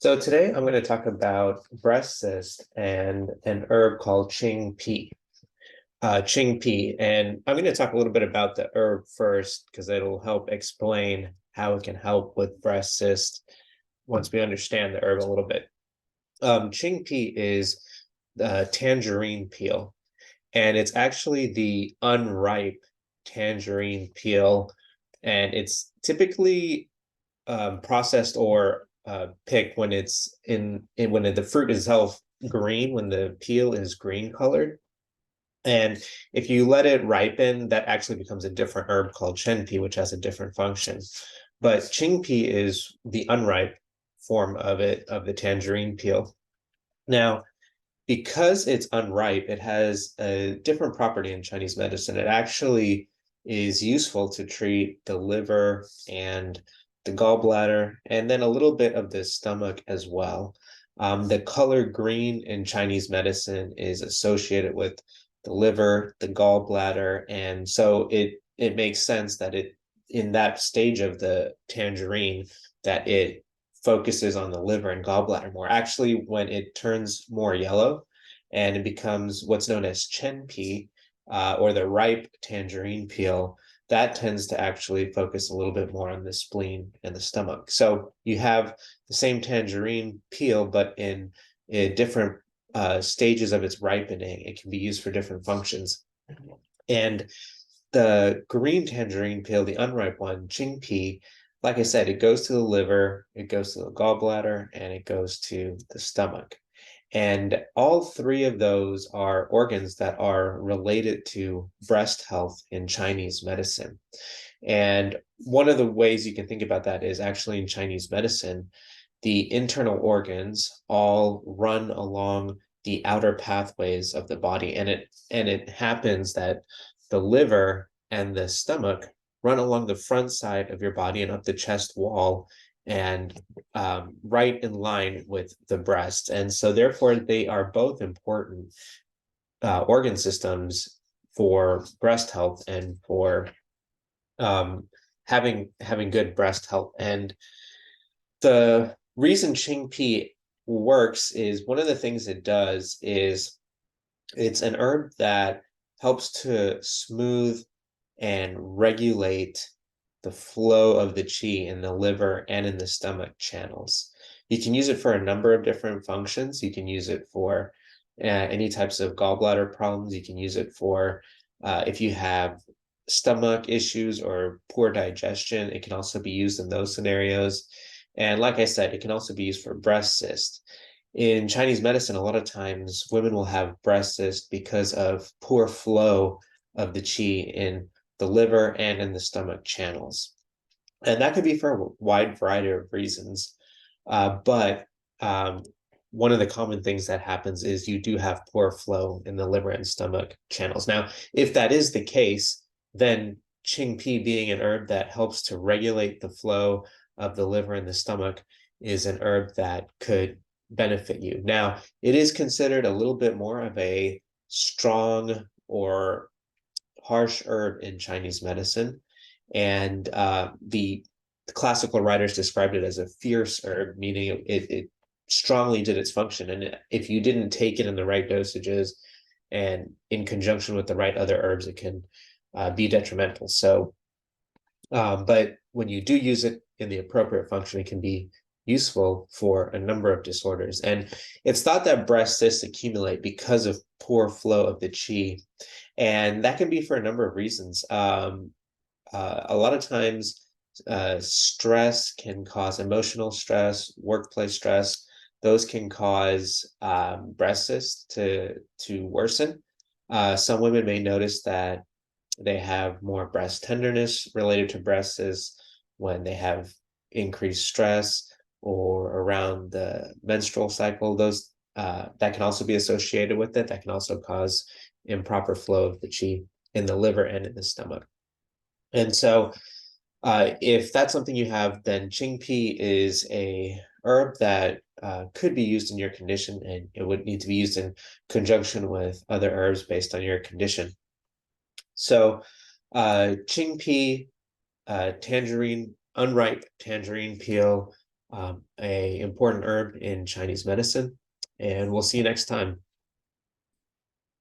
So today I'm going to talk about breast cyst and an herb called Qing Pi. Qing Pi, and I'm going to talk a little bit about the herb first because it'll help explain how it can help with breast cyst once we understand the herb a little bit. Qing Pi is the tangerine peel, and it's actually the unripe tangerine peel, and it's typically processed or picked when it's the fruit is itself green, when the peel is green colored. And if you let it ripen, that actually becomes a different herb called Pi, which has a different function. But Qingpi is the unripe form of it, of the tangerine peel. Now, because it's unripe, it has a different property in Chinese medicine. It actually is useful to treat the liver and the gallbladder, and then a little bit of the stomach as well. The color green in Chinese medicine is associated with the liver, the gallbladder, and so it makes sense that it in that stage of the tangerine that it focuses on the liver and gallbladder more. Actually, when it turns more yellow and it becomes what's known as Pi, or the ripe tangerine peel, that tends to actually focus a little bit more on the spleen and the stomach. So you have the same tangerine peel, but in different stages of its ripening. It can be used for different functions. And the green tangerine peel, the unripe one, Qingpi, like I said, it goes to the liver, it goes to the gallbladder, and it goes to the stomach. And all three of those are organs that are related to breast health in Chinese medicine. And one of the ways you can think about that is actually in Chinese medicine, the internal organs all run along the outer pathways of the body. And it happens that the liver and the stomach run along the front side of your body and up the chest wall and right in line with the breast. And so therefore they are both important organ systems for breast health and for having good breast health. And the reason Qingpi works is one of the things it does is it's an herb that helps to smooth and regulate the flow of the qi in the liver and in the stomach channels. You can use it for a number of different functions. You can use it for any types of gallbladder problems. You can use it for if you have stomach issues or poor digestion. It can also be used in those scenarios. And like I said, it can also be used for breast cysts. In Chinese medicine, a lot of times women will have breast cysts because of poor flow of the qi in the liver and in the stomach channels. And that could be for a wide variety of reasons. But one of the common things that happens is you do have poor flow in the liver and stomach channels. Now, if that is the case, then Qingpi, being an herb that helps to regulate the flow of the liver and the stomach, is an herb that could benefit you. Now, it is considered a little bit more of a strong or harsh herb in Chinese medicine. And the classical writers described it as a fierce herb, meaning it strongly did its function. And if you didn't take it in the right dosages and in conjunction with the right other herbs, it can be detrimental. So, but when you do use it in the appropriate function, it can be useful for a number of disorders. And it's thought that breast cysts accumulate because of poor flow of the qi. And that can be for a number of reasons. A lot of times, stress can cause emotional stress, workplace stress. Those can cause breast cysts to worsen. Some women may notice that they have more breast tenderness related to breast cysts when they have increased stress or around the menstrual cycle. Those that can also be associated with it. That can also cause improper flow of the qi in the liver and in the stomach. And so if that's something you have, then Qingpi is a herb that could be used in your condition, and it would need to be used in conjunction with other herbs based on your condition. So Qingpi, tangerine, unripe tangerine peel, a important herb in Chinese medicine. And we'll see you next time.